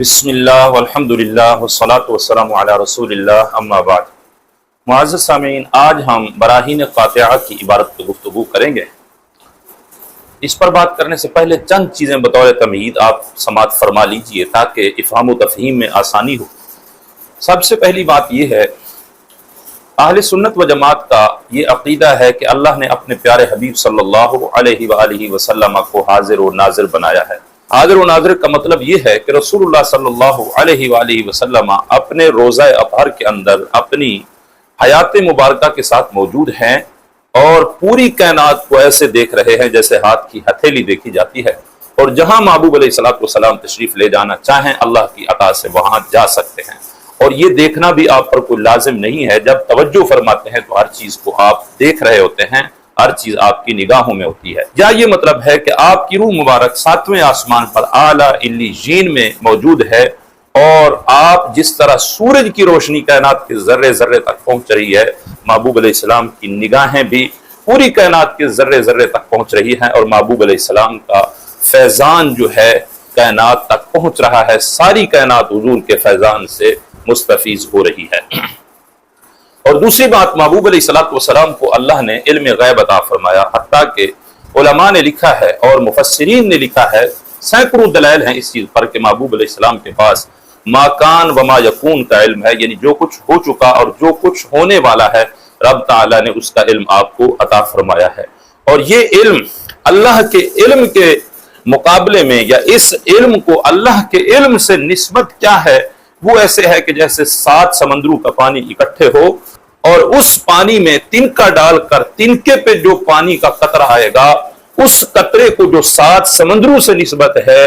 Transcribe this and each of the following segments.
بسم اللہ والحمدللہ والصلاة والسلام علی رسول اللہ اما بعد۔ معزز سامعین، آج ہم براہین قاطعہ کی عبارت پر گفتگو کریں گے۔ اس پر بات کرنے سے پہلے چند چیزیں بطور تمہید آپ سماعت فرما لیجئے تاکہ افہام و تفہیم میں آسانی ہو۔ سب سے پہلی بات یہ ہے، اہل سنت و جماعت کا یہ عقیدہ ہے کہ اللہ نے اپنے پیارے حبیب صلی اللہ علیہ وآلہ وسلم کو حاضر و ناظر بنایا ہے۔ حاضر و ناظر کا مطلب یہ ہے کہ رسول اللہ صلی اللہ علیہ وآلہ وسلم اپنے روزہ اطہر کے اندر اپنی حیات مبارکہ کے ساتھ موجود ہیں اور پوری کائنات کو ایسے دیکھ رہے ہیں جیسے ہاتھ کی ہتھیلی دیکھی جاتی ہے، اور جہاں محبوب علیہ الصلوۃ والسلام تشریف لے جانا چاہیں اللہ کی عطا سے وہاں جا سکتے ہیں، اور یہ دیکھنا بھی آپ پر کوئی لازم نہیں ہے۔ جب توجہ فرماتے ہیں تو ہر چیز کو آپ دیکھ رہے ہوتے ہیں، ہر چیز آپ کی نگاہوں میں ہوتی ہے۔ یا یہ مطلب ہے کہ آپ کی روح مبارک 7ویں آسمان پر اعلیٰ علیین میں موجود ہے، اور آپ جس طرح سورج کی روشنی کائنات کے ذرے ذرے تک پہنچ رہی ہے، محبوب علیہ السلام کی نگاہیں بھی پوری کائنات کے ذرے ذرے تک پہنچ رہی ہیں، اور محبوب علیہ السلام کا فیضان جو ہے کائنات تک پہنچ رہا ہے۔ ساری کائنات حضور کے فیضان سے مستفیض ہو رہی ہے۔ اور دوسری بات، محبوب علیہ الصلوۃ والسلام کو اللہ نے علم غیب عطا فرمایا، حتیٰ کہ علماء نے لکھا ہے اور مفسرین نے لکھا ہے، سینکڑوں دلائل ہیں اس چیز پر کہ محبوب علیہ السلام کے پاس ما کان و ما یکون کا علم ہے، یعنی جو کچھ ہو چکا اور جو کچھ ہونے والا ہے رب تعالیٰ نے اس کا علم آپ کو عطا فرمایا ہے۔ اور یہ علم اللہ کے علم کے مقابلے میں، یا اس علم کو اللہ کے علم سے نسبت کیا ہے، وہ ایسے ہے کہ جیسے 7 سمندروں کا پانی اکٹھے ہو اور اس پانی میں تنکا ڈال کر تنکے پہ جو پانی کا قطرہ آئے گا، اس قطرے کو جو 7 سمندروں سے نسبت ہے،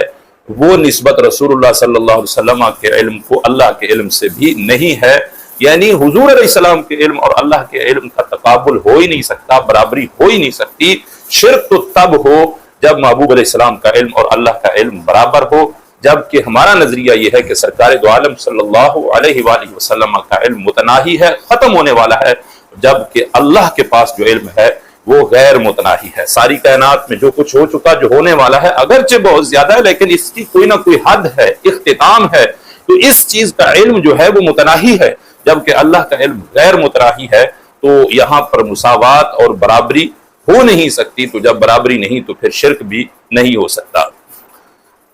وہ نسبت رسول اللہ صلی اللہ علیہ وسلم کے علم کو اللہ کے علم سے بھی نہیں ہے۔ یعنی حضور علیہ السلام کے علم اور اللہ کے علم کا تقابل ہو ہی نہیں سکتا، برابری ہو ہی نہیں سکتی۔ شرک تو تب ہو جب محبوب علیہ السلام کا علم اور اللہ کا علم برابر ہو، جبکہ ہمارا نظریہ یہ ہے کہ سرکار دو عالم صلی اللہ علیہ وآلہ وسلم کا علم متناہی ہے، ختم ہونے والا ہے، جبکہ اللہ کے پاس جو علم ہے وہ غیر متناہی ہے۔ ساری کائنات میں جو کچھ ہو چکا، جو ہونے والا ہے، اگرچہ بہت زیادہ ہے لیکن اس کی کوئی نہ کوئی حد ہے، اختتام ہے، تو اس چیز کا علم جو ہے وہ متناہی ہے، جبکہ اللہ کا علم غیر متناہی ہے۔ تو یہاں پر مساوات اور برابری ہو نہیں سکتی، تو جب برابری نہیں تو پھر شرک بھی نہیں ہو سکتا۔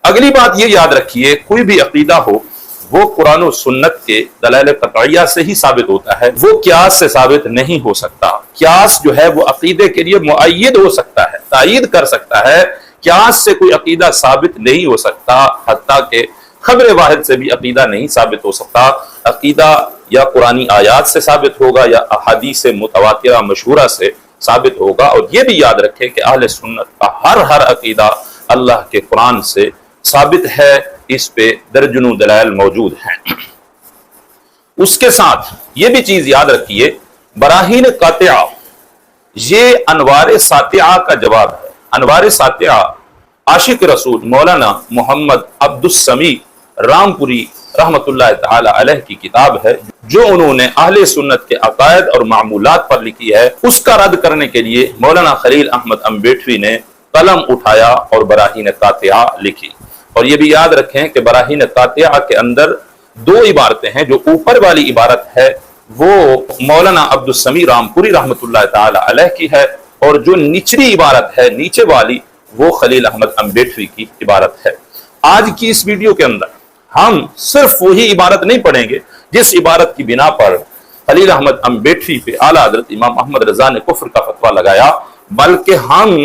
اگلی بات یہ یاد رکھیے، کوئی بھی عقیدہ ہو وہ قرآن و سنت کے دلائل قطعیہ سے ہی ثابت ہوتا ہے، وہ قیاس سے ثابت نہیں ہو سکتا۔ قیاس جو ہے وہ عقیدے کے لیے مؤید ہو سکتا ہے، تائید کر سکتا ہے، قیاس سے کوئی عقیدہ ثابت نہیں ہو سکتا، حتیٰ کہ خبر واحد سے بھی عقیدہ نہیں ثابت ہو سکتا۔ عقیدہ یا قرآنی آیات سے ثابت ہوگا یا احادیث متواترہ مشہورہ سے ثابت ہوگا۔ اور یہ بھی یاد رکھیں کہ اہل سنت کا ہر عقیدہ اللہ کے قرآن سے ثابت ہے، اس پہ درجنوں دلائل موجود ہیں۔ اس کے ساتھ یہ بھی چیز یاد رکھیے، براہین قاطعہ یہ انوار ساطعہ کا جواب ہے۔ انوار ساطعہ عاشق رسول مولانا محمد عبد السمیع رامپوری رحمت اللہ تعالی علیہ کی کتاب ہے، جو انہوں نے اہل سنت کے عقائد اور معمولات پر لکھی ہے۔ اس کا رد کرنے کے لیے مولانا خلیل احمد امبیٹوی نے قلم اٹھایا اور براہین قاطعہ لکھی۔ اور یہ بھی یاد رکھیں کہ براہین قاطعہ کے اندر 2 عبارتیں ہیں۔ جو اوپر والی عبارت ہے وہ مولانا عبد السمیع رامپوری رحمت اللہ تعالی علیہ کی ہے، اور جو نچلی عبارت ہے، نیچے والی، وہ خلیل احمد امبیٹوی کی عبارت ہے۔ آج کی اس ویڈیو کے اندر ہم صرف وہی عبارت نہیں پڑھیں گے جس عبارت کی بنا پر خلیل احمد امبیٹوی پہ اعلیٰ حضرت امام احمد رضا نے کفر کا فتویٰ لگایا، بلکہ ہم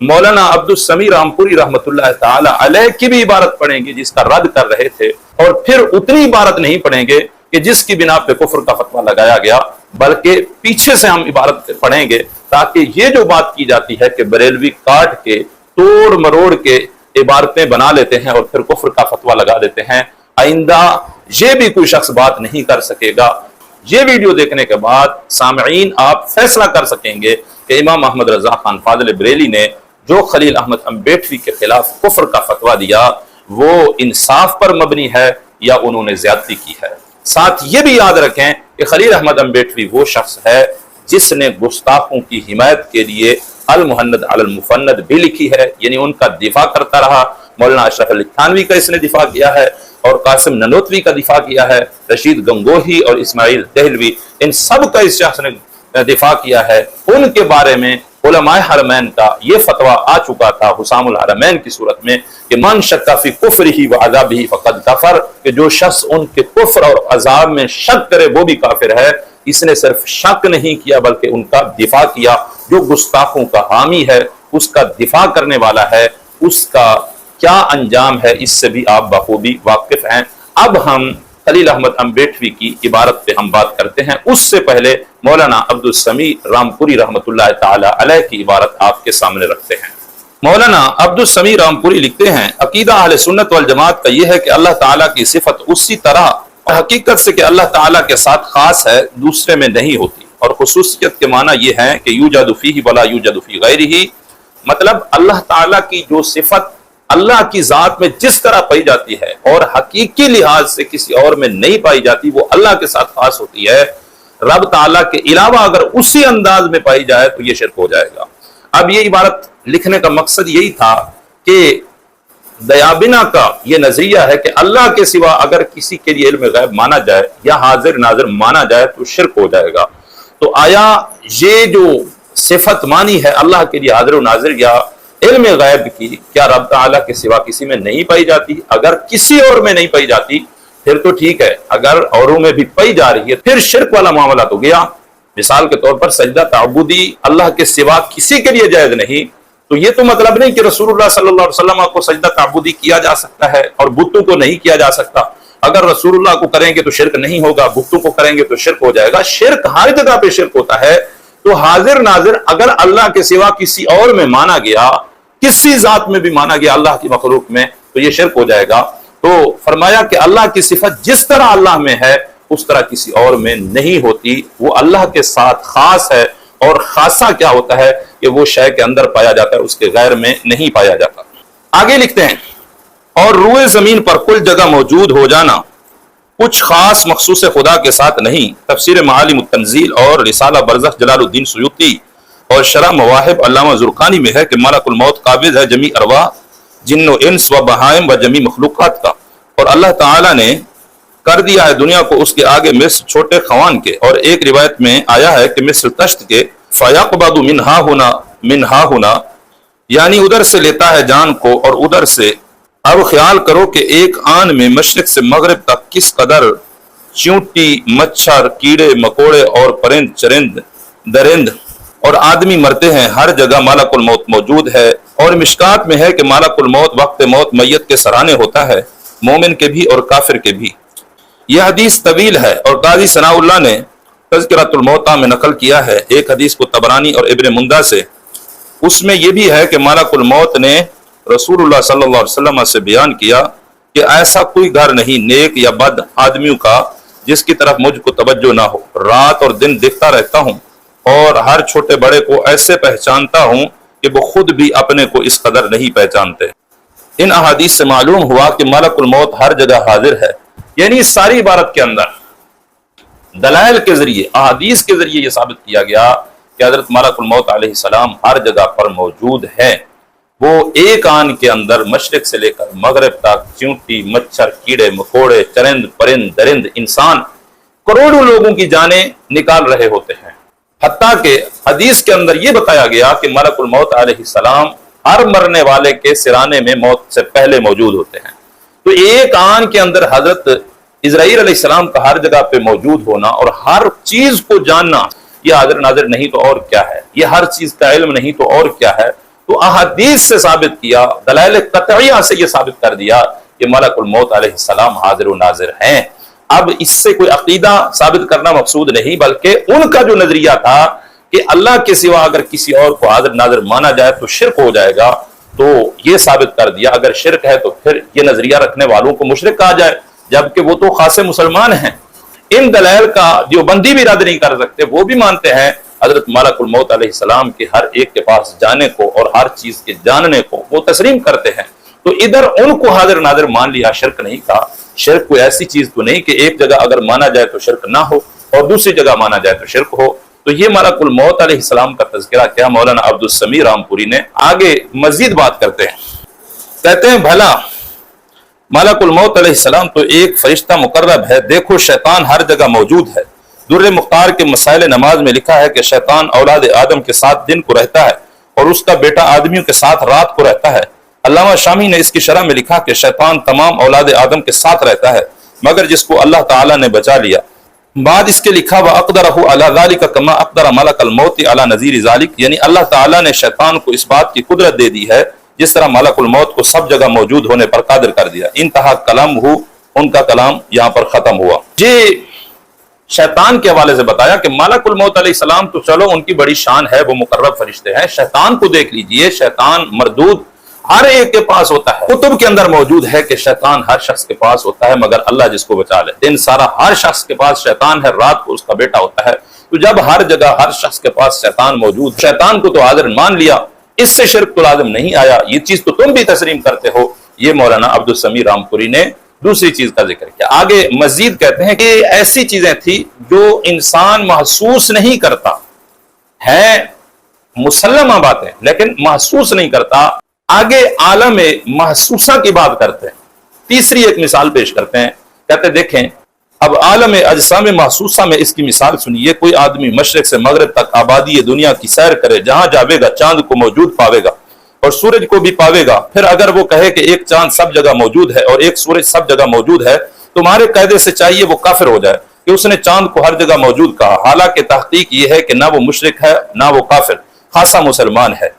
مولانا عبد السمیع رامپوری رحمت اللہ تعالی علیہ کی بھی عبارت پڑھیں گے جس کا رد کر رہے تھے، اور پھر اتنی عبارت نہیں پڑھیں گے کہ جس کی بنا پہ کفر کا فتویٰ لگایا گیا، بلکہ پیچھے سے ہم عبارت پڑھیں گے، تاکہ یہ جو بات کی جاتی ہے کہ بریلوی کاٹ کے توڑ مروڑ کے عبارتیں بنا لیتے ہیں اور پھر کفر کا فتویٰ لگا دیتے ہیں، آئندہ یہ بھی کوئی شخص بات نہیں کر سکے گا۔ یہ ویڈیو دیکھنے کے بعد سامعین آپ فیصلہ کر سکیں گے کہ امام احمد رضا خان فاضل بریلی نے جو خلیل احمد امبیٹوی کے خلاف کفر کا فتویٰ دیا وہ انصاف پر مبنی ہے یا انہوں نے زیادتی کی ہے۔ ساتھ یہ بھی یاد رکھیں کہ خلیل احمد امبیٹوی وہ شخص ہے جس نے گستاخوں کی حمایت کے لیے المہند علی المفند بھی لکھی ہے، یعنی ان کا دفاع کرتا رہا۔ مولانا اشرف علی تھانوی کا اس نے دفاع کیا ہے، اور قاسم ننوتوی کا دفاع کیا ہے، رشید گنگوہی اور اسماعیل دہلوی، ان سب کا اس شخص نے دفاع کیا ہے۔ ان کے بارے میں علماء حرمین کا یہ فتویٰ آ چکا تھا حسام الحرمین کی صورت میں کہ من شک فی کفرہ و عذابہ فقد کفر، کہ جو شخص ان کے کفر اور عذاب میں شک کرے وہ بھی کافر ہے۔ اس نے صرف شک نہیں کیا بلکہ ان کا دفاع کیا۔ جو گستاخوں کا حامی ہے، اس کا دفاع کرنے والا ہے، اس کا کیا انجام ہے اس سے بھی آپ بخوبی واقف ہیں۔ اب ہم خلیل احمد امبیٹوی کی عبارت پہ ہم بات کرتے ہیں، اس سے پہلے مولانا عبدالسمیع رامپوری رحمۃ اللہ تعالی علیہ کی عبارت آپ کے سامنے رکھتے ہیں۔ مولانا عبدالسمیع رامپوری لکھتے ہیں، عقیدہ اہل سنت والجماعت کا یہ ہے کہ اللہ تعالیٰ کی صفت اسی طرح حقیقت سے کہ اللہ تعالیٰ کے ساتھ خاص ہے، دوسرے میں نہیں ہوتی، اور خصوصیت کے معنی یہ ہے کہ یوجد فیہ ولا یوجد فی غیرہ، مطلب اللہ تعالیٰ کی جو صفت اللہ کی ذات میں جس طرح پائی جاتی ہے اور حقیقی لحاظ سے کسی اور میں نہیں پائی جاتی، وہ اللہ کے ساتھ خاص ہوتی ہے۔ رب تعالیٰ کے علاوہ اگر اسی انداز میں پائی جائے تو یہ شرک ہو جائے گا۔ اب یہ عبارت لکھنے کا مقصد یہی تھا کہ دیابنا کا یہ نظریہ ہے کہ اللہ کے سوا اگر کسی کے لیے علم غیب مانا جائے یا حاضر ناظر مانا جائے تو شرک ہو جائے گا۔ تو آیا یہ جو صفت مانی ہے اللہ کے لیے حاضر و ناظر یا علم غیب کی، کیا رب تعالیٰ کے سوا کسی میں نہیں پائی جاتی؟ اگر کسی اور میں نہیں پائی جاتی پھر تو ٹھیک ہے، اگر اوروں میں بھی پائی جا رہی ہے پھر شرک والا معاملہ تو گیا۔ مثال کے طور پر سجدہ تعبدی اللہ کے سوا کسی کے لیے جائز نہیں، تو یہ تو مطلب نہیں کہ رسول اللہ صلی اللہ علیہ وسلم کو سجدہ تعبدی کیا جا سکتا ہے اور بتوں کو نہیں کیا جا سکتا۔ اگر رسول اللہ کو کریں گے تو شرک نہیں ہوگا، بتوں کو کریں گے تو شرک ہو جائے گا۔ شرک ہر جگہ پہ شرک ہوتا ہے۔ تو حاضر ناظر اگر اللہ کے سوا کسی اور میں مانا گیا، کسی ذات میں بھی مانا گیا اللہ کی مخلوق میں، تو یہ شرک ہو جائے گا۔ تو فرمایا کہ اللہ کی صفت جس طرح اللہ میں ہے اس طرح کسی اور میں نہیں ہوتی، وہ اللہ کے ساتھ خاص ہے، اور خاصہ کیا ہوتا ہے کہ وہ شے کے اندر پایا جاتا ہے، اس کے غیر میں نہیں پایا جاتا۔ آگے لکھتے ہیں، اور روئے زمین پر کل جگہ موجود ہو جانا کچھ خاص مخصوص خدا کے ساتھ نہیں۔ تفسیر معالم التنزیل اور رسالہ برزخ جلال الدین سیوطی اور شرح مواہب علامہ زرقانی میں ہے کہ ملک الموت قابض ہے جمیع ارواح جن و انس و بہائم و جمیع مخلوقات کا، اور اللہ تعالیٰ نے کر دیا ہے دنیا کو اس کے آگے مثل چھوٹے خوان کے، اور ایک روایت میں آیا ہے کہ مثل تشت کے، فَيَقْبَضُ مِنْهَا ہونا، یعنی ادھر سے لیتا ہے جان کو اور ادھر سے۔ اب خیال کرو کہ ایک آن میں مشرق سے مغرب تک کس قدر چیونٹی، مچھر، کیڑے مکوڑے اور پرند چرند درند اور آدمی مرتے ہیں، ہر جگہ ملک الموت موجود ہے۔ اور مشکات میں ہے کہ ملک الموت وقت موت میت کے سرانے ہوتا ہے، مومن کے بھی اور کافر کے بھی۔ یہ حدیث طویل ہے اور قاضی ثناء اللہ نے تذکرۃ الموتیٰ میں نقل کیا ہے ایک حدیث کو طبرانی اور ابن مندہ سے۔ اس میں یہ بھی ہے کہ ملک الموت نے رسول اللہ صلی اللہ علیہ وسلم سے بیان کیا کہ ایسا کوئی گھر نہیں نیک یا بد آدمیوں کا جس کی طرف مجھ کو توجہ نہ ہو، رات اور دن دیکھتا رہتا ہوں اور ہر چھوٹے بڑے کو ایسے پہچانتا ہوں کہ وہ خود بھی اپنے کو اس قدر نہیں پہچانتے۔ ان احادیث سے معلوم ہوا کہ ملک الموت ہر جگہ حاضر ہے، یعنی اس ساری عبارت کے اندر دلائل کے ذریعے، احادیث کے ذریعے یہ ثابت کیا گیا کہ حضرت ملک الموت علیہ السلام ہر جگہ پر موجود ہے۔ وہ ایک آن کے اندر مشرق سے لے کر مغرب تک چیونٹی، مچھر، کیڑے مکوڑے، چرند پرند درند انسان کروڑوں لوگوں کی جانیں نکال رہے ہوتے ہیں۔ حتیٰ کہ حدیث کے اندر یہ بتایا گیا کہ ملک الموت علیہ السلام ہر مرنے والے کے سرانے میں موت سے پہلے موجود ہوتے ہیں۔ تو ایک آن کے اندر حضرت اسرائیل علیہ السلام کا ہر جگہ پہ موجود ہونا اور ہر چیز کو جاننا، یہ حاضر ناظر نہیں تو اور کیا ہے، یہ ہر چیز کا علم نہیں تو اور کیا ہے۔ تو احادیث سے ثابت کیا، دلائل قطعیہ سے یہ ثابت کر دیا کہ ملک الموت علیہ السلام حاضر و ناظر ہیں۔ اب اس سے کوئی عقیدہ ثابت کرنا مقصود نہیں، بلکہ ان کا جو نظریہ تھا کہ اللہ کے سوا اگر کسی اور کو حاضر ناظر مانا جائے تو شرک ہو جائے گا، تو یہ ثابت کر دیا اگر شرک ہے تو پھر یہ نظریہ رکھنے والوں کو مشرک کہا جائے، جبکہ وہ تو خاص مسلمان ہیں۔ ان دلائل کا دیوبندی بھی رد نہیں کر سکتے، وہ بھی مانتے ہیں حضرت ملک الموت علیہ السلام کے ہر ایک کے پاس جانے کو اور ہر چیز کے جاننے کو وہ تسلیم کرتے ہیں۔ تو ادھر ان کو حاضر ناظر مان لیا، شرک نہیں کہا۔ شرک کوئی ایسی چیز تو نہیں کہ ایک جگہ اگر مانا جائے تو شرک نہ ہو اور دوسری جگہ مانا جائے تو شرک ہو۔ تو یہ ملک الموت علیہ السلام کا تذکرہ کیا مولانا عبدالسمیع رامپوری نے۔ آگے مزید بات کرتے ہیں، کہتے ہیں بھلا ملک الموت علیہ السلام تو ایک فرشتہ مقرب ہے، دیکھو شیطان ہر جگہ موجود ہے۔ در مختار کے مسائل نماز میں لکھا ہے کہ شیطان اولاد آدم کے ساتھ دن کو رہتا ہے اور اس کا بیٹا آدمیوں کے ساتھ رات کو رہتا ہے۔ علامہ شامی نے اس کی شرح میں لکھا کہ شیطان تمام اولاد آدم کے ساتھ رہتا ہے مگر جس کو اللہ تعالیٰ نے بچا لیا۔ بعد اس کے لکھا وَأَقْدَرَهُ عَلَى ذَلِكَ كَمَا أَقْدَرَ مَلَكَ الْمَوْتِ عَلَى نَذِيرِ ذَلِكَ، یعنی اللہ تعالیٰ نے شیطان کو اس بات کی قدرت دے دی ہے جس طرح ملک الموت کو سب جگہ موجود ہونے پر قادر کر دیا۔ انتہا کلام ہو، ان کا کلام یہاں پر ختم ہوا۔ جی شیطان کے حوالے سے بتایا کہ ملک الموت علیہ السلام تو چلو ان کی بڑی شان ہے، وہ مقرب فرشتے ہیں، شیطان کو دیکھ لیجئے، شیطان مردود ہر ایک کے پاس ہوتا ہے۔ کتب کے اندر موجود ہے کہ شیطان ہر شخص کے پاس ہوتا ہے مگر اللہ جس کو بچا لے۔ دن سارا ہر شخص کے پاس شیطان ہے، رات کو اس کا بیٹا ہوتا ہے۔ تو جب ہر جگہ ہر شخص کے پاس شیطان موجود، شیطان کو تو حاضر مان لیا، اس سے شرک تو لازم نہیں آیا، یہ چیز تو تم بھی تسلیم کرتے ہو۔ یہ مولانا عبدالسمیع رامپوری نے دوسری چیز کا ذکر کیا۔ آگے مزید کہتے ہیں کہ ایسی چیزیں تھی جو انسان محسوس نہیں کرتا، ہیں مسلمہ باتیں لیکن محسوس نہیں کرتا۔ آگے عالم محسوسہ کی بات کرتے ہیں، تیسری ایک مثال پیش کرتے ہیں، کہتے دیکھیں اب عالم اجسام محسوسہ میں اس کی مثال سنیے۔ کوئی آدمی مشرق سے مغرب تک آبادی دنیا کی سیر کرے، جہاں جاوے گا چاند کو موجود پاوے گا اور سورج کو بھی پاوے گا۔ پھر اگر وہ کہے کہ ایک چاند سب جگہ موجود ہے اور ایک سورج سب جگہ موجود ہے، تمہارے قاعدے سے چاہیے وہ کافر ہو جائے کہ اس نے چاند کو ہر جگہ موجود کہا، حالانکہ تحقیق یہ ہے کہ نہ وہ مشرک ہے نہ وہ کافر، خاصا مسلمان ہے۔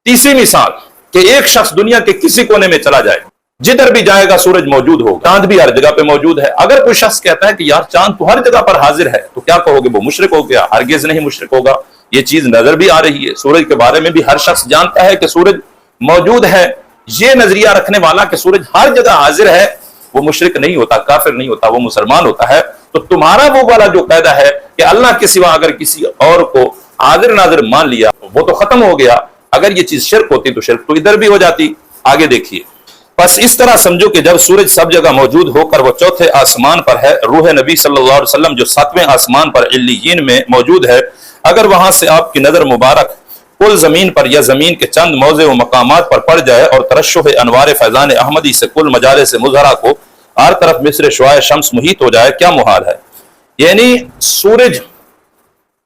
تیسری مثال کہ ایک شخص دنیا کے کسی کونے میں چلا جائے، جدھر بھی جائے گا سورج موجود ہوگا، چاند بھی ہر جگہ پہ موجود ہے۔ اگر کوئی شخص کہتا ہے کہ یار چاند تو ہر جگہ پر حاضر ہے، تو کیا کہو گے وہ مشرک ہو گیا؟ ہرگز نہیں مشرک ہوگا، یہ چیز نظر بھی آ رہی ہے، سورج کے بارے میں بھی ہر شخص جانتا ہے کہ سورج موجود ہے۔ یہ نظریہ رکھنے والا کہ سورج ہر جگہ حاضر ہے وہ مشرک نہیں ہوتا، کافر نہیں ہوتا، وہ مسلمان ہوتا ہے۔ تو تمہارا وہ والا جو قاعدہ ہے کہ اللہ کے سوا اگر کسی اور کو حاضر ناظر مان لیا وہ تو ختم ہو گیا۔ اگر یہ چیز شرک ہوتی تو شرک تو ادھر بھی ہو جاتی۔ آگے دیکھیے، بس اس طرح سمجھو کہ جب سورج سب جگہ موجود ہو کر وہ چوتھے آسمان پر ہے، روح نبی صلی اللہ علیہ وسلم جو ساتویں آسمان پر علیین میں موجود ہے، اگر وہاں سے آپ کی نظر مبارک کل زمین پر یا زمین کے چند موضع و مقامات پر پڑ جائے اور ترشح انوار فیضان احمدی سے کل مجالس مظہرہ کو ہر طرف مصر شعاع شمس محیط ہو جائے، کیا محال ہے؟ یعنی سورج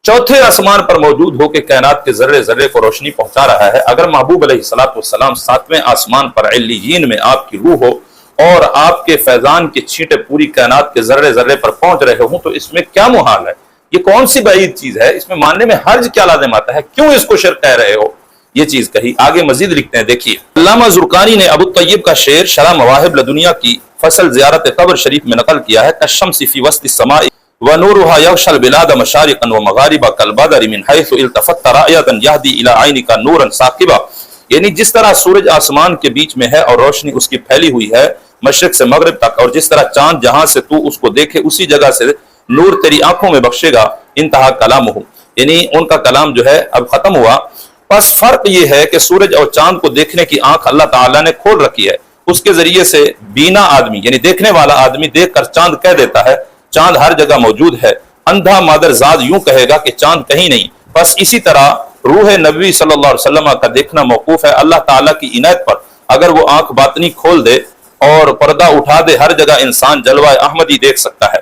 چوتھے آسمان پر موجود ہو کے کائنات کے ذرے ذرے کو روشنی پہنچا رہا ہے۔ اگر محبوب علیہ السلام ساتویں آسمان پر علیین میں آپ کی روح ہو اور آپ کے فیضان کے چھینٹے پوری کائنات کے ذرے ذرے پر پہنچ رہے ہوں تو اس میں کیا محال ہے؟ یہ کون سی بعید چیز ہے؟ اس میں ماننے میں حرج کیا لازم آتا ہے؟ کیوں اس کو شرک کہہ رہے ہو؟ یہ چیز کہی۔ آگے مزید لکھتے ہیں، دیکھیے علامہ زرقانی نے ابو الطیب کا شعر شرح مواہب لدنیا کی فصل زیارت قبر شریف میں نقل کیا ہے، کالشمس فی وسط السماء ونورها يغشى البلاد مشارقا ومغاربا كالبدر من حيث التفت رأية يهدي الى عينك نورا ثاقبا، یعنی جس طرح سورج آسمان کے بیچ میں ہے اور روشنی اس کی پھیلی ہوئی ہے مشرق سے مغرب تک، اور جس طرح چاند جہاں سے تو اس کو دیکھے اسی جگہ سے نور تیری آنکھوں میں بخشے گا۔ انتہا کلام ہو، یعنی ان کا کلام جو ہے اب ختم ہوا۔ بس فرق یہ ہے کہ سورج اور چاند کو دیکھنے کی آنکھ اللہ تعالیٰ نے کھول رکھی ہے، اس کے ذریعے سے بینا آدمی یعنی دیکھنے والا آدمی دیکھ کر چاند کہہ دیتا ہے چاند ہر جگہ موجود ہے، اندھا مادر زاد یوں کہے گا کہ چاند کہیں نہیں۔ بس اسی طرح روح نبی صلی اللہ علیہ وسلم کا دیکھنا موقوف ہے اللہ تعالیٰ کی عنایت پر۔ اگر وہ آنکھ باطنی کھول دے اور پردہ اٹھا دے، ہر جگہ انسان جلوہ احمدی دیکھ سکتا ہے۔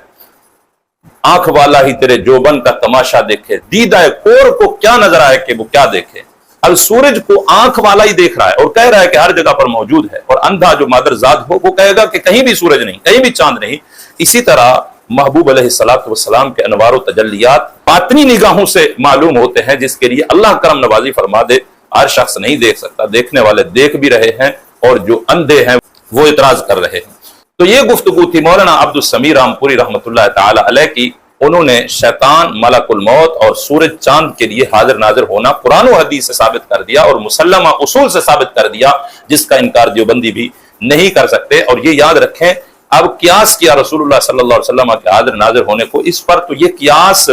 آنکھ والا ہی تیرے جوبن کا تماشا دیکھے، دیدہ کور کو کیا نظر آئے کہ وہ کیا دیکھے۔ اب سورج کو آنکھ والا ہی دیکھ رہا ہے اور کہہ رہا ہے کہ ہر جگہ پر موجود ہے، اور اندھا جو مادر زاد ہو وہ کہے گا کہ کہیں بھی سورج نہیں، کہیں بھی چاند نہیں۔ اسی طرح محبوب علیہ السلام کے انوار و تجلیات باطنی نگاہوں سے معلوم ہوتے ہیں، جس کے لیے اللہ کرم نوازی فرما دے ہر شخص نہیں دیکھ سکتا، دیکھنے والے دیکھ بھی رہے ہیں اور جو اندھے ہیں وہ اعتراض کر رہے ہیں۔ تو یہ گفتگو تھی مولانا عبدالسمیع رامپوری رحمۃ اللہ تعالی علیہ کی۔ انہوں نے شیطان، ملک الموت اور سورج چاند کے لیے حاضر ناظر ہونا قرآن و حدیث سے ثابت کر دیا اور مسلمہ اصول سے ثابت کر دیا، جس کا انکار دیوبندی بھی نہیں کر سکتے۔ اور یہ یاد رکھیں، اب قیاس کیا رسول اللہ صلی اللہ علیہ وسلم کے حاضر ناظر ہونے کو، اس پر تو یہ قیاس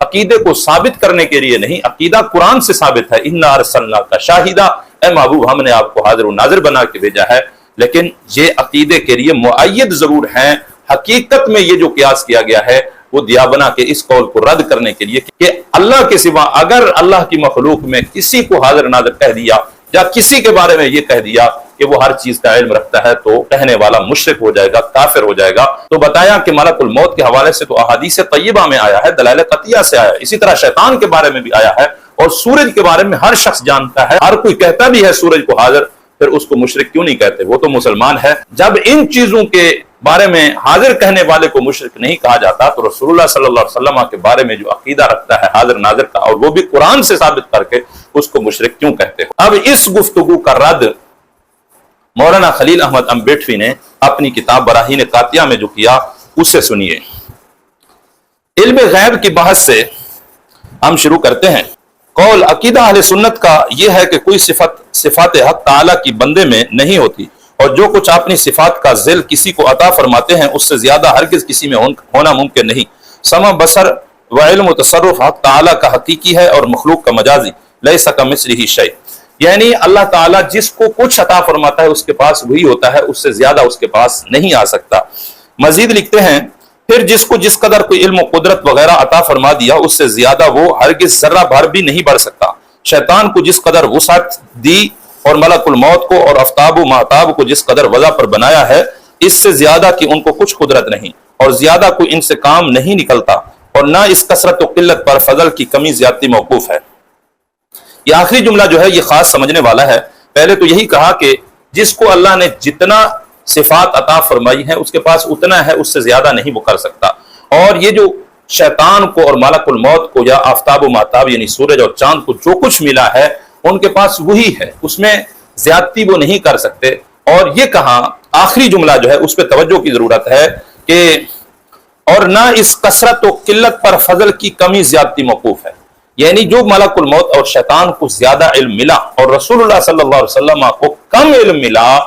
عقیدے کو ثابت کرنے کے لیے نہیں، عقیدہ قرآن سے ثابت ہے۔ اِنَّا أَرْسَلْنَاكَ شَاهِدًا، اے محبوب ہم نے آپ کو حاضر و ناظر بنا کے بھیجا ہے۔ لیکن یہ عقیدے کے لیے مؤید ضرور ہیں۔ حقیقت میں یہ جو قیاس کیا گیا ہے وہ دیا بنا کے اس قول کو رد کرنے کے لیے کہ اللہ کے سوا اگر اللہ کی مخلوق میں کسی کو حاضر ناظر کہہ دیا یا کسی کے بارے میں یہ کہہ دیا کہ وہ ہر چیز کا علم رکھتا ہے تو کہنے والا مشرک ہو جائے گا، کافر ہو جائے گا۔ تو بتایا کہ ملک الموت کے حوالے سے تو احادیث طیبہ میں آیا ہے، دلائل قطعیہ سے آیا ہے، اسی طرح شیطان کے بارے میں بھی آیا ہے، اور سورج کے بارے میں ہر شخص جانتا ہے، ہر کوئی کہتا بھی ہے سورج کو حاضر، پھر اس کو مشرک کیوں نہیں کہتے؟ وہ تو مسلمان ہے۔ جب ان چیزوں کے بارے میں حاضر کہنے والے کو مشرک نہیں کہا جاتا تو رسول اللہ صلی اللہ علیہ وسلم کے بارے میں جو عقیدہ رکھتا ہے حاضر ناظر کا، اور وہ بھی قرآن سے ثابت کر کے، اس کو مشرک کیوں کہتے ہیں؟ اب اس گفتگو کا رد مولانا خلیل احمد امبیٹوی نے اپنی کتاب براہین قاطعہ میں جو کیا، اسے سنیے۔ علم غیب کی بحث سے ہم شروع کرتے ہیں۔ قول عقیدہ اہل سنت کا یہ ہے کہ کوئی صفات حق تعالیٰ کی بندے میں نہیں ہوتی، اور جو کچھ اپنی صفات کا ذیل کسی کو عطا فرماتے ہیں اس سے زیادہ ہرگز کسی میں ہونا ممکن نہیں۔ سمع، بصر و علم و تصرف حق تعالیٰ کا حقیقی ہے اور مخلوق کا مجازی، لیس کمثلہ شیء، یعنی اللہ تعالیٰ جس کو کچھ عطا فرماتا ہے اس کے پاس وہی ہوتا ہے، اس سے زیادہ اس کے پاس نہیں آ سکتا۔ مزید لکھتے ہیں، پھر جس کو جس قدر کوئی علم و قدرت وغیرہ عطا فرما دیا اس سے زیادہ وہ ہرگز ذرہ بھر بھی نہیں بڑھ سکتا۔ شیطان کو جس قدر وسعت دی اور ملک الموت کو اور آفتاب و مہتاب کو جس قدر وضع پر بنایا ہے، اس سے زیادہ کہ ان کو کچھ قدرت نہیں، اور زیادہ کوئی ان سے کام نہیں نکلتا، اور نہ اس کثرت و قلت پر فضل کی کمی زیادتی موقوف ہے۔ یہ آخری جملہ جو ہے یہ خاص سمجھنے والا ہے۔ پہلے تو یہی کہا کہ جس کو اللہ نے جتنا صفات عطا فرمائی ہے اس کے پاس اتنا ہے، اس سے زیادہ نہیں وہ کر سکتا، اور یہ جو شیطان کو اور ملک الموت کو یا آفتاب و مہتاب یعنی سورج اور چاند کو جو کچھ ملا ہے ان کے پاس وہی ہے، اس میں زیادتی وہ نہیں کر سکتے۔ اور یہ کہا آخری جملہ جو ہے اس پہ توجہ کی ضرورت ہے کہ اور نہ اس کثرت و قلت پر فضل کی کمی زیادتی موقوف ہے، یعنی جو ملک الموت اور شیطان کو زیادہ علم ملا اور رسول اللہ صلی اللہ علیہ وسلم کو کم علم ملا،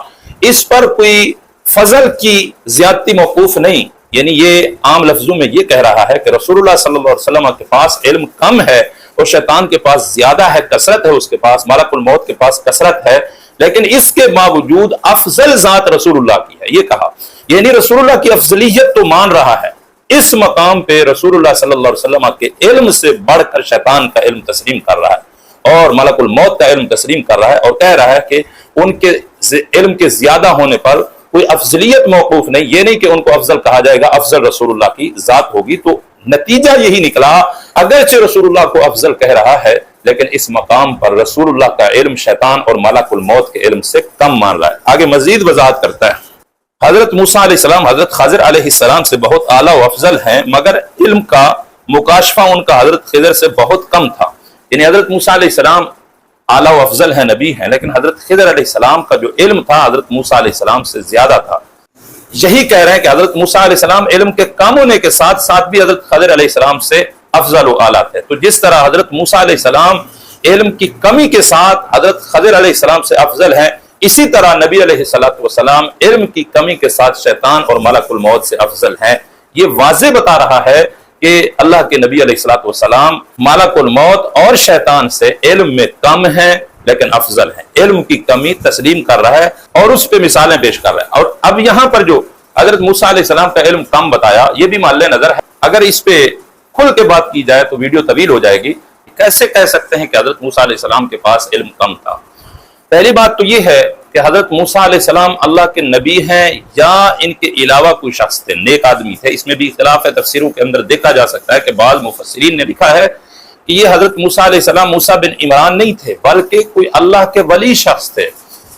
اس پر کوئی فضل کی زیادتی موقوف نہیں، یعنی یہ عام لفظوں میں یہ کہہ رہا ہے کہ رسول اللہ صلی اللہ علیہ وسلم کے پاس علم کم ہے اور شیطان کے پاس زیادہ ہے، کثرت ہے اس کے پاس، ملک الموت کے پاس کثرت ہے، لیکن اس کے باوجود افضل ذات رسول اللہ کی ہے، یہ کہا، یعنی رسول اللہ کی افضلیت تو مان رہا ہے، اس مقام پہ رسول اللہ صلی اللہ علیہ وسلم کے علم سے بڑھ کر شیطان کا علم تسلیم کر رہا ہے اور ملک الموت کا علم تسلیم کر رہا ہے، اور کہہ رہا ہے کہ ان کے علم کے زیادہ ہونے پر کوئی افضلیت موقوف نہیں، یہ نہیں کہ ان کو افضل کہا جائے گا، افضل رسول اللہ کی ذات ہوگی۔ تو نتیجہ یہی نکلا، اگرچہ رسول اللہ کو افضل کہہ رہا ہے لیکن اس مقام پر رسول اللہ کا علم شیطان اور ملک الموت کے علم سے کم مان رہا ہے۔ آگے مزید وضاحت کرتا ہے، حضرت موسیٰ علیہ السلام حضرت خضر علیہ السلام سے بہت اعلیٰ و افضل ہیں، مگر علم کا مکاشفہ ان کا حضرت خضر سے بہت کم تھا، یعنی حضرت موسیٰ علیہ السلام اعلیٰ و افضل ہیں، نبی ہیں، لیکن حضرت خضر علیہ السلام کا جو علم تھا حضرت موسیٰ علیہ السلام سے زیادہ تھا۔ یہی کہہ رہے ہیں کہ حضرت موسیٰ علیہ السلام علم کے کم ہونے کے ساتھ ساتھ بھی حضرت خضر علیہ السلام سے افضل و اعلیٰ تھے۔ تو جس طرح حضرت موسیٰ علیہ السلام علم کی کمی کے ساتھ حضرت خضر علیہ السلام سے افضل ہیں، اسی طرح نبی علیہ السلام علم کی کمی کے ساتھ شیطان اور ملک الموت سے افضل ہیں۔ یہ واضح بتا رہا ہے کہ اللہ کے نبی علیہ السلام ملک الموت اور شیطان سے علم میں کم ہیں لیکن افضل ہیں، علم کی کمی تسلیم کر رہا ہے اور اس پہ مثالیں پیش کر رہا ہے۔ اور اب یہاں پر جو حضرت موسیٰ علیہ السلام کا علم کم بتایا، یہ بھی مال نظر ہے، اگر اس پہ کھل کے بات کی جائے تو ویڈیو طویل ہو جائے گی۔ کیسے کہہ سکتے ہیں کہ حضرت موسیٰ علیہ السلام کے پاس علم کم تھا؟ پہلی بات تو یہ ہے کہ حضرت موسیٰ علیہ السلام اللہ کے نبی ہیں یا ان کے علاوہ کوئی شخص تھے، نیک آدمی تھے، اس میں بھی اختلاف ہے، تفسیروں کے اندر دیکھا جا سکتا ہے کہ بعض مفسرین نے لکھا ہے کہ یہ حضرت موسیٰ علیہ السلام موسیٰ بن عمران نہیں تھے بلکہ کوئی اللہ کے ولی شخص تھے،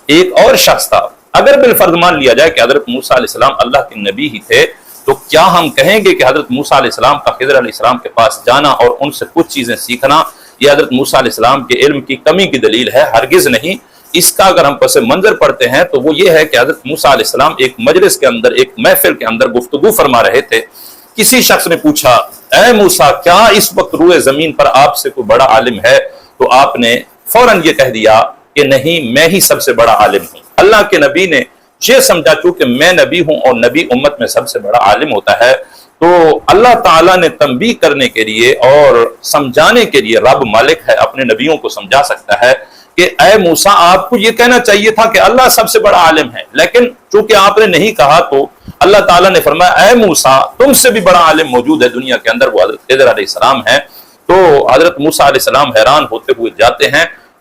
ایک اور شخص تھا۔ اگر بالفرض مان لیا جائے کہ حضرت موسیٰ علیہ السلام اللہ کے نبی ہی تھے تو کیا ہم کہیں گے کہ حضرت موسیٰ علیہ السلام کا خضر علیہ السلام کے پاس جانا اور ان سے کچھ چیزیں سیکھنا یہ حضرت موسیٰ علیہ السلام کے علم کی کمی کی دلیل ہے؟ ہرگز نہیں۔ اس کا اگر ہم پس منظر پڑھتے ہیں تو وہ یہ ہے کہ حضرت موسیٰ علیہ السلام ایک مجلس کے اندر، ایک محفل کے اندر گفتگو فرما رہے تھے، کسی شخص نے پوچھا، اے موسیٰ کیا اس وقت روئے زمین پر آپ سے کوئی بڑا عالم ہے؟ تو آپ نے فوراً یہ کہہ دیا کہ نہیں، میں ہی سب سے بڑا عالم ہوں۔ اللہ کے نبی نے یہ سمجھا چونکہ میں نبی ہوں اور نبی امت میں سب سے بڑا عالم ہوتا ہے، تو اللہ تعالیٰ نے تنبیہ کرنے کے لیے اور سمجھانے کے لیے، رب مالک ہے، اپنے نبیوں کو سمجھا سکتا ہے کہ اے موسیٰ آپ کو یہ کہنا چاہیے تھا کہ اللہ سب سے بڑا عالم ہے، لیکن چونکہ آپ نے نہیں کہا تو اللہ تعالیٰ نے فرمایا اے موسیٰ تم سے بھی بڑا عالم موجود ہے دنیا کے اندر، وہ حضرت خضر علیہ السلام ہیں۔ تو حضرت موسیٰ علیہ السلام حیران ہوتے ہوئے جاتے ہیں،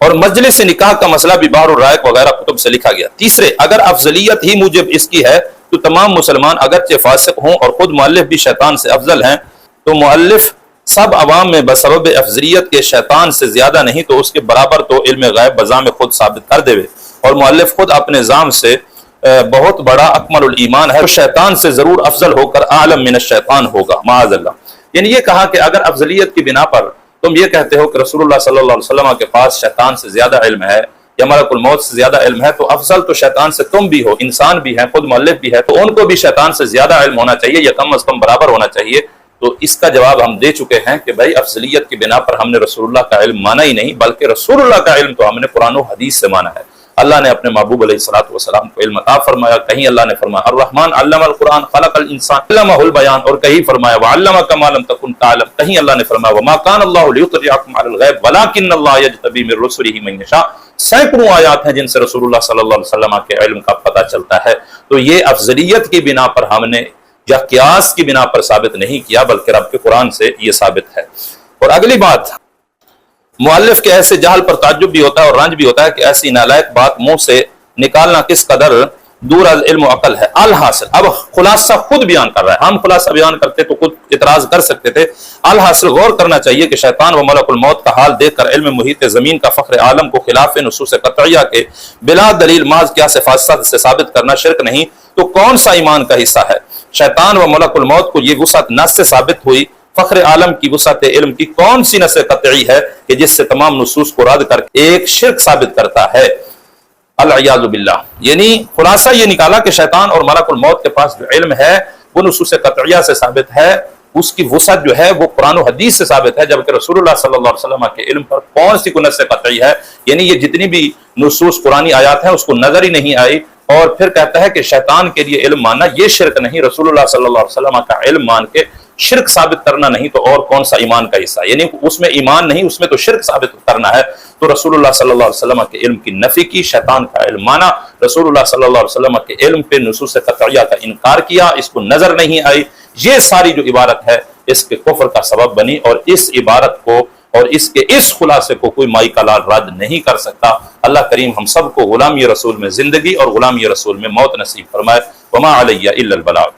اور مجلس نکاح کا مسئلہ بھی بحر الرائق وغیرہ کتب سے لکھا گیا۔ تیسرے، اگر افضلیت ہی موجب اس کی ہے تو تمام مسلمان اگرچہ فاسق ہوں اور خود مؤلف بھی شیطان سے افضل ہیں، تو مؤلف سب عوام میں بسبب افضلیت کے شیطان سے زیادہ نہیں تو اس کے برابر تو علم غیب بزام خود ثابت کر دے، اور مؤلف خود اپنے ذام سے بہت بڑا اکمل الایمان ہے، تو شیطان سے ضرور افضل ہو کر اعلم من الشیطان ہوگا معاذ اللہ۔ یعنی یہ کہا کہ اگر افضلیت کی بنا پر تم یہ کہتے ہو کہ رسول اللہ صلی اللہ علیہ وسلم کے پاس شیطان سے زیادہ علم ہے یا ملک الموت سے زیادہ علم ہے، تو افضل تو شیطان سے تم بھی ہو، انسان بھی ہیں، خود مؤلف بھی ہے، تو ان کو بھی شیطان سے زیادہ علم ہونا چاہیے یا کم از کم برابر ہونا چاہیے۔ تو اس کا جواب ہم دے چکے ہیں کہ بھائی افضلیت کی بنا پر ہم نے رسول اللہ کا علم مانا ہی نہیں، بلکہ رسول اللہ کا علم تو ہم نے قرآن و حدیث سے مانا ہے۔ اللہ نے اپنے محبوب علیہ الصلوۃ والسلام کو علم عطا فرمایا، کہیں اللہ نے فرمایا الرحمن علم القرآن خلق الانسان علمہ البیان، اور کہیں فرمایا وعلمک ما لم تکن تعلم، کہیں اللہ نے فرمایا وما کان اللہ لیطلعکم علی الغیب ولکن اللہ یجتبی من رسلہ من یشاء۔ سینکڑوں آیات ہیں جن سے رسول اللہ صلی اللہ علیہ وسلم کے علم کا پتہ چلتا ہے۔ تو یہ افضلیت کی بنا پر ہم نے یا قیاس کی بنا پر ثابت نہیں کیا، بلکہ رب کے قرآن سے یہ ثابت ہے۔ اور اگلی بات، مؤلف کے ایسے جہل پر تعجب بھی ہوتا ہے اور رنج بھی ہوتا ہے کہ ایسی نالائق بات منہ سے نکالنا کس قدر دور از علم و عقل ہے۔ الحاصل، اب خلاصہ خود بیان کر رہا ہے، ہم خلاصہ بیان کرتے تو خود اعتراض کر سکتے تھے۔ الحاصل، غور کرنا چاہیے کہ شیطان و ملک الموت کا حال دیکھ کر علم محیط زمین کا فخر عالم کو خلاف نصوص قطعیہ کے بلا دلیل محض قیاس فاسدہ سے ثابت کرنا شرک نہیں تو کون سا ایمان کا حصہ ہے؟ شیطان و ملک الموت کو یہ وسعت نص سے ثابت ہوئی، فخر عالم کی وسعت علم کی کون سی نص قطعی ہے کہ جس سے تمام نصوص کو رد کر کے ایک شرک ثابت کرتا ہے؟ العیاذ باللہ۔ یعنی خلاصہ یہ نکالا کہ شیطان اور ملک الموت کے پاس جو علم ہے وہ نصوص قطعیہ سے ثابت ہے، اس کی وسعت جو ہے وہ قرآن و حدیث سے ثابت ہے، جبکہ رسول اللہ صلی اللہ علیہ وسلم کے علم پر کون سی کو نص قطعی ہے؟ یعنی یہ جتنی بھی نصوص قرآنی آیات ہیں اس کو نظر ہی نہیں آئی، اور پھر کہتا ہے کہ شیطان کے لیے علم ماننا یہ شرک نہیں، رسول اللہ صلی اللہ علیہ وسلم کا علم مان کے شرک ثابت کرنا نہیں تو اور کون سا ایمان کا حصہ؟ یعنی اس میں ایمان نہیں، اس میں تو شرک ثابت کرنا ہے۔ تو رسول اللہ صلی اللہ علیہ وسلم کے علم کی نفی کی، شیطان کا علم مانا، رسول اللہ صلی اللہ علیہ وسلم کے علم پہ نصوص قطعیہ کا انکار کیا، اس کو نظر نہیں آئی، یہ ساری جو عبارت ہے اس کے کفر کا سبب بنی، اور اس عبارت کو اور اس کے اس خلاصے کو کوئی مائی کا لال رد نہیں کر سکتا۔ اللہ کریم ہم سب کو غلامی رسول میں زندگی اور غلامی رسول میں موت نصیب فرمائے۔ وما علیہ الا البلاغ۔